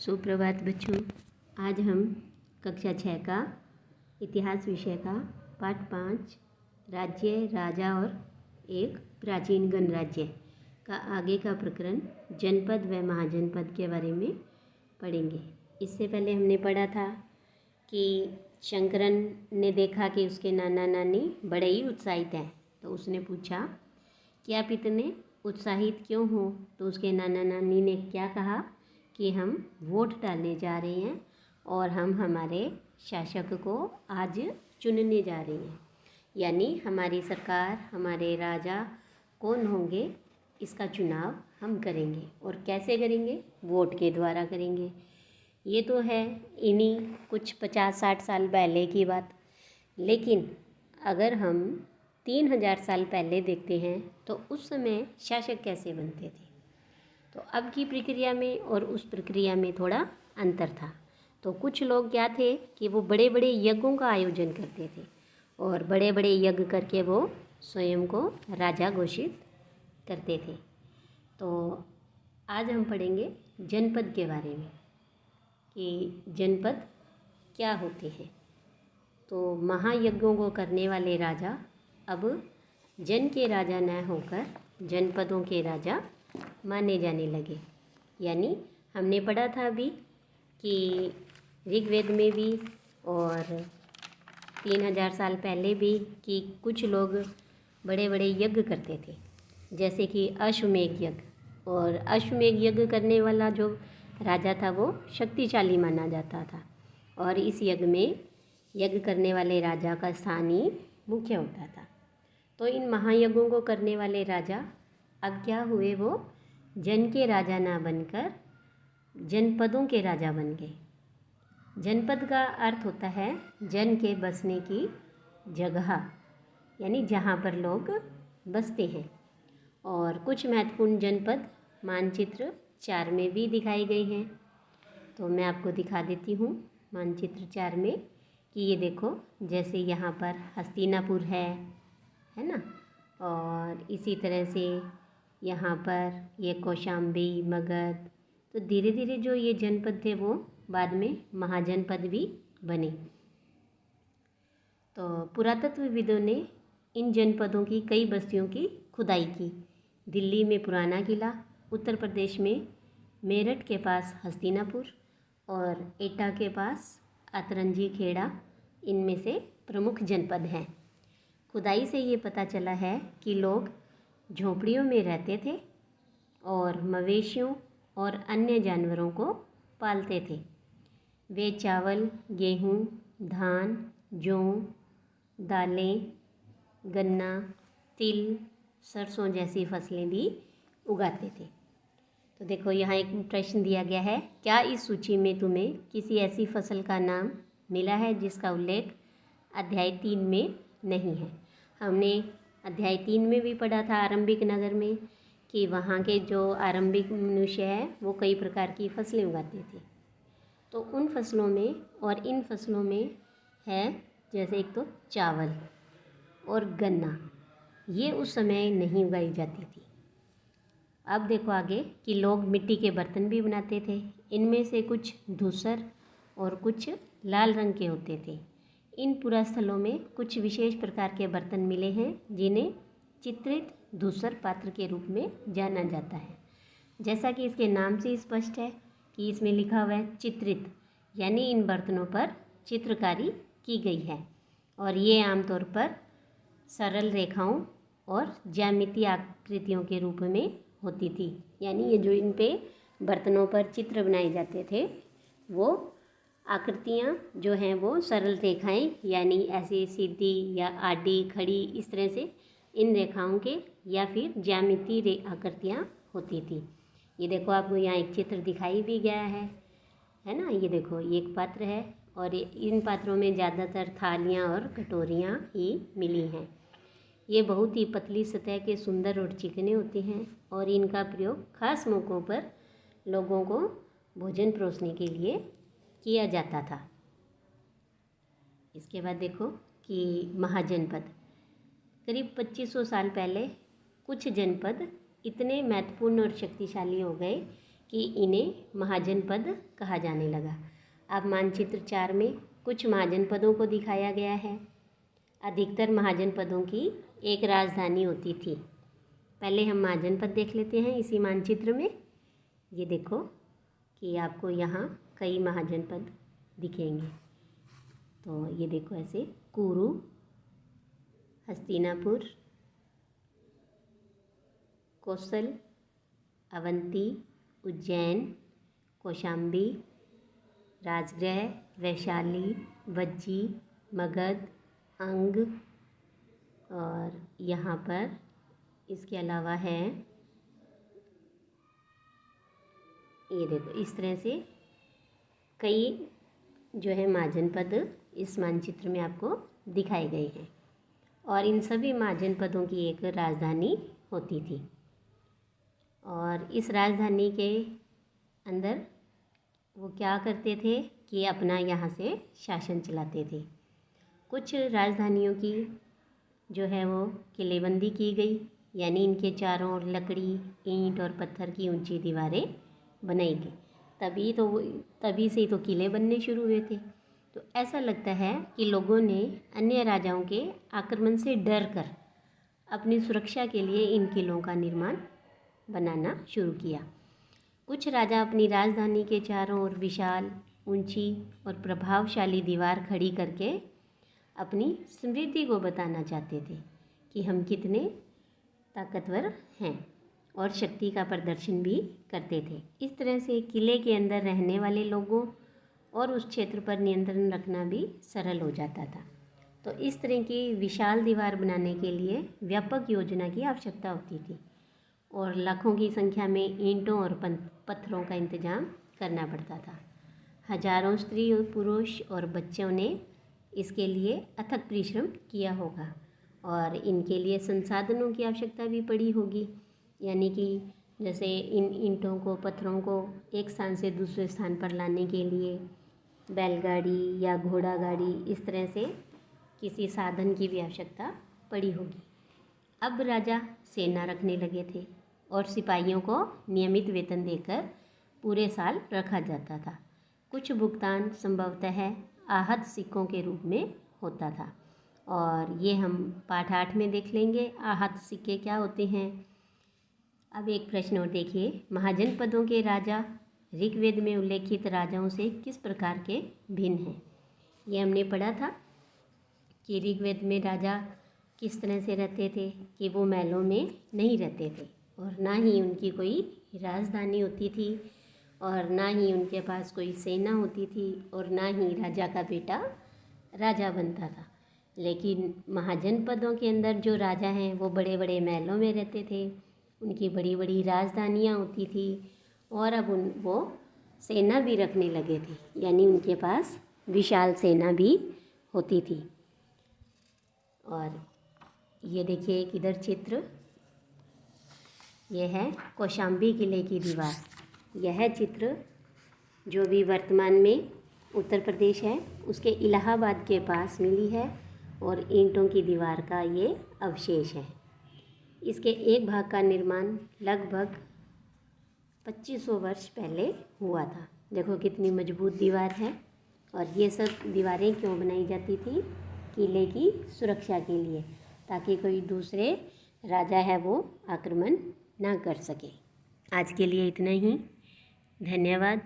सुप्रभात बच्चों। आज हम कक्षा 6 का इतिहास विषय का पाठ 5 राज्य, राजा और एक प्राचीन गणराज्य का आगे का प्रकरण जनपद व महाजनपद के बारे में पढ़ेंगे। इससे पहले हमने पढ़ा था कि शंकरन ने देखा कि उसके नाना नानी बड़े ही उत्साहित हैं, तो उसने पूछा कि आप इतने उत्साहित क्यों हो। तो उसके नाना नानी ने क्या कहा कि हम वोट डालने जा रहे हैं और हम हमारे शासक को आज चुनने जा रहे हैं, यानी हमारी सरकार, हमारे राजा कौन होंगे इसका चुनाव हम करेंगे। और कैसे करेंगे? वोट के द्वारा करेंगे। ये तो है इन्हीं कुछ 50-60 साल पहले की बात, लेकिन अगर हम 3000 साल पहले देखते हैं तो उस समय शासक कैसे बनते थे। तो अब की प्रक्रिया में और उस प्रक्रिया में थोड़ा अंतर था। तो कुछ लोग क्या थे कि वो बड़े बड़े यज्ञों का आयोजन करते थे और बड़े बड़े यज्ञ करके वो स्वयं को राजा घोषित करते थे। तो आज हम पढ़ेंगे जनपद के बारे में कि जनपद क्या होते हैं। तो महायज्ञों को करने वाले राजा अब जन के राजा न होकर जनपदों के राजा माने जाने लगे। यानी हमने पढ़ा था अभी कि ऋग्वेद में भी और 3000 साल पहले भी कि कुछ लोग बड़े बड़े यज्ञ करते थे, जैसे कि अश्वमेध यज्ञ। और अश्वमेध यज्ञ करने वाला जो राजा था वो शक्तिशाली माना जाता था, और इस यज्ञ में यज्ञ करने वाले राजा का स्थान ही मुख्य होता था। तो इन महायज्ञों को करने वाले राजा अब क्या हुए, वो जन के राजा ना बनकर जनपदों के राजा बन गए। जनपद का अर्थ होता है जन के बसने की जगह, यानी जहाँ पर लोग बसते हैं। और कुछ महत्वपूर्ण जनपद मानचित्र 4 में भी दिखाई गई हैं। तो मैं आपको दिखा देती हूँ मानचित्र 4 में कि ये देखो, जैसे यहाँ पर हस्तिनापुर है ना, और इसी तरह से यहाँ पर ये कौशाम्बी, मगध। तो धीरे धीरे जो ये जनपद थे वो बाद में महाजनपद भी बने। तो पुरातत्वविदों ने इन जनपदों की कई बस्तियों की खुदाई की। दिल्ली में पुराना किला, उत्तर प्रदेश में मेरठ के पास हस्तिनापुर और एटा के पास अतरंजी खेड़ा इनमें से प्रमुख जनपद हैं। खुदाई से ये पता चला है कि लोग झोपड़ियों में रहते थे और मवेशियों और अन्य जानवरों को पालते थे। वे चावल, गेहूँ, धान, जौ, दालें, गन्ना, तिल, सरसों जैसी फसलें भी उगाते थे। तो देखो, यहाँ एक प्रश्न दिया गया है, क्या इस सूची में तुम्हें किसी ऐसी फसल का नाम मिला है जिसका उल्लेख अध्याय 3 में नहीं है। हमने अध्याय 3 में भी पढ़ा था आरंभिक नगर में कि वहाँ के जो आरंभिक मनुष्य है वो कई प्रकार की फसलें उगाते थे। तो उन फसलों में और इन फसलों में है जैसे एक तो चावल और गन्ना, ये उस समय नहीं उगाई जाती थी। अब देखो आगे कि लोग मिट्टी के बर्तन भी बनाते थे। इनमें से कुछ धूसर और कुछ लाल रंग के होते थे। इन पुरास्थलों में कुछ विशेष प्रकार के बर्तन मिले हैं जिन्हें चित्रित धूसर पात्र के रूप में जाना जाता है। जैसा कि इसके नाम से स्पष्ट है कि इसमें लिखा हुआ है चित्रित, यानी इन बर्तनों पर चित्रकारी की गई है और ये आमतौर पर सरल रेखाओं और ज्यामितीय आकृतियों के रूप में होती थी। यानी ये जो इन पे बर्तनों पर चित्र बनाए जाते थे वो आकृतियाँ जो हैं वो सरल रेखाएं, यानी ऐसे सीधी या आडी, खड़ी, इस तरह से इन रेखाओं के या फिर ज्यामितीय आकृतियाँ होती थी। ये देखो, आपको यहाँ एक चित्र दिखाई भी गया है ना। ये देखो, ये एक पात्र है और इन पात्रों में ज़्यादातर थालियाँ और कटोरियाँ ही मिली हैं। ये बहुत ही पतली सतह के सुंदर और चिकने होते हैं और इनका प्रयोग खास मौक़ों पर लोगों को भोजन परोसने के लिए किया जाता था। इसके बाद देखो कि महाजनपद। करीब 2500 साल पहले कुछ जनपद इतने महत्वपूर्ण और शक्तिशाली हो गए कि इन्हें महाजनपद कहा जाने लगा। अब मानचित्र 4 में कुछ महाजनपदों को दिखाया गया है। अधिकतर महाजनपदों की एक राजधानी होती थी। पहले हम महाजनपद देख लेते हैं इसी मानचित्र में। ये देखो कि आपको यहाँ कई महाजनपद दिखेंगे। तो ये देखो ऐसे कुरु, हस्तिनापुर, कौशल, अवंती, उज्जैन, कौशाम्बी, राजगृह, वैशाली, वज्जी, मगध, अंग, और यहाँ पर इसके अलावा है ये देखो, इस तरह से कई जो है महाजनपद इस मानचित्र में आपको दिखाए गए हैं। और इन सभी महाजनपदों की एक राजधानी होती थी और इस राजधानी के अंदर वो क्या करते थे कि अपना यहाँ से शासन चलाते थे। कुछ राजधानियों की जो है वो किलेबंदी की गई, यानी इनके चारों ओर लकड़ी, ईंट और पत्थर की ऊंची दीवारें बनाई गई। तभी से तो किले बनने शुरू हुए थे। तो ऐसा लगता है कि लोगों ने अन्य राजाओं के आक्रमण से डर कर अपनी सुरक्षा के लिए इन किलों का निर्माण बनाना शुरू किया। कुछ राजा अपनी राजधानी के चारों ओर विशाल, ऊंची और प्रभावशाली दीवार खड़ी करके अपनी समृद्धि को बताना चाहते थे कि हम कितने ताकतवर हैं, और शक्ति का प्रदर्शन भी करते थे। इस तरह से किले के अंदर रहने वाले लोगों और उस क्षेत्र पर नियंत्रण रखना भी सरल हो जाता था। तो इस तरह की विशाल दीवार बनाने के लिए व्यापक योजना की आवश्यकता होती थी और लाखों की संख्या में ईंटों और पत्थरों का इंतजाम करना पड़ता था। हजारों स्त्री और पुरुष और बच्चों ने इसके लिए अथक परिश्रम किया होगा और इनके लिए संसाधनों की आवश्यकता भी पड़ी होगी, यानी कि जैसे इन ईंटों को, पत्थरों को एक स्थान से दूसरे स्थान पर लाने के लिए बैलगाड़ी या घोड़ा गाड़ी, इस तरह से किसी साधन की भी आवश्यकता पड़ी होगी। अब राजा सेना रखने लगे थे और सिपाहियों को नियमित वेतन देकर पूरे साल रखा जाता था। कुछ भुगतान संभवतः आहत सिक्कों के रूप में होता था और ये हम पाठ 8 में देख लेंगे आहत सिक्के क्या होते हैं। अब एक प्रश्न और देखिए, महाजनपदों के राजा ऋग्वेद में उल्लेखित राजाओं से किस प्रकार के भिन्न हैं। ये हमने पढ़ा था कि ऋग्वेद में राजा किस तरह से रहते थे कि वो महलों में नहीं रहते थे और ना ही उनकी कोई राजधानी होती थी और ना ही उनके पास कोई सेना होती थी और ना ही राजा का बेटा राजा बनता था। लेकिन महाजनपदों के अंदर जो राजा हैं वो बड़े बड़े महलों में रहते थे, उनकी बड़ी बड़ी राजधानियाँ होती थी और अब वो सेना भी रखने लगे थे, यानी उनके पास विशाल सेना भी होती थी। और ये देखिए एक इधर चित्र, यह है कौशाम्बी किले की दीवार। यह चित्र जो भी वर्तमान में उत्तर प्रदेश है उसके इलाहाबाद के पास मिली है और ईंटों की दीवार का ये अवशेष है। इसके एक भाग का निर्माण लगभग 2500 वर्ष पहले हुआ था। देखो कितनी मजबूत दीवार है। और ये सब दीवारें क्यों बनाई जाती थी? किले की सुरक्षा के लिए, ताकि कोई दूसरे राजा है वो आक्रमण ना कर सके। आज के लिए इतना ही। धन्यवाद।